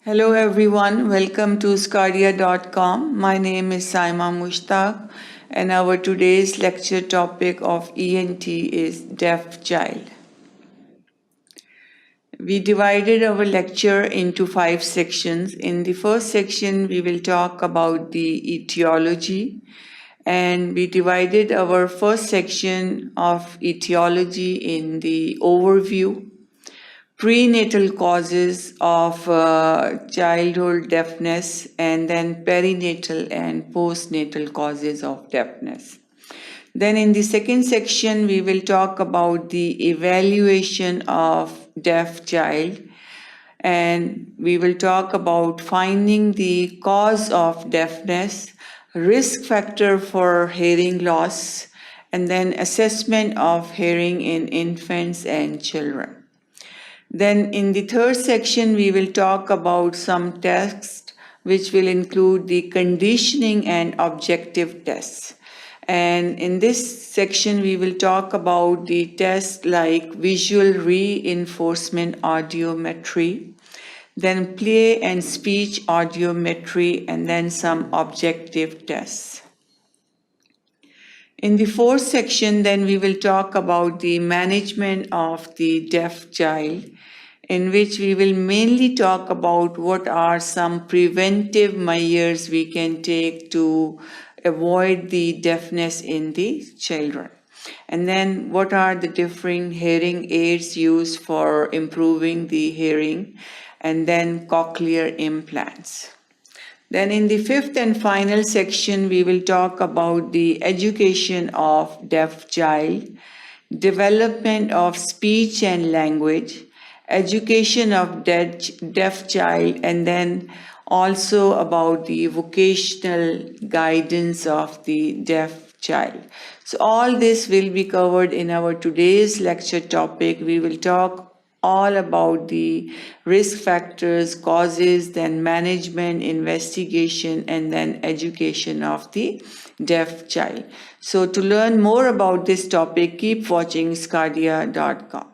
Hello everyone, welcome to sqadia.com. My name is Saima Mushtaq and our today's lecture topic of ENT is deaf child. We divided our lecture into 5 sections. In the first section, we will talk about the etiology, and we divided our first section of etiology in the overview, prenatal causes of childhood deafness, and then perinatal and postnatal causes of deafness. Then in the second section, we will talk about the evaluation of deaf child, and we will talk about finding the cause of deafness, risk factor for hearing loss, and then assessment of hearing in infants and children. Then in the third section, we will talk about some tests which will include the conditioning and objective tests. And in this section, we will talk about the tests like visual reinforcement audiometry, then play and speech audiometry, and then some objective tests. In the fourth section, then we will talk about the management of the deaf child, in which we will mainly talk about what are some preventive measures we can take to avoid the deafness in the children. And then what are the different hearing aids used for improving the hearing, and then cochlear implants. Then in the fifth and final section, we will talk about the education of deaf child, development of speech and language, education of deaf child, and then also about the vocational guidance of the deaf child. So all this will be covered in our today's lecture topic. We will talk all about the risk factors, causes, then management, investigation, and then education of the deaf child. So to learn more about this topic, keep watching sqadia.com.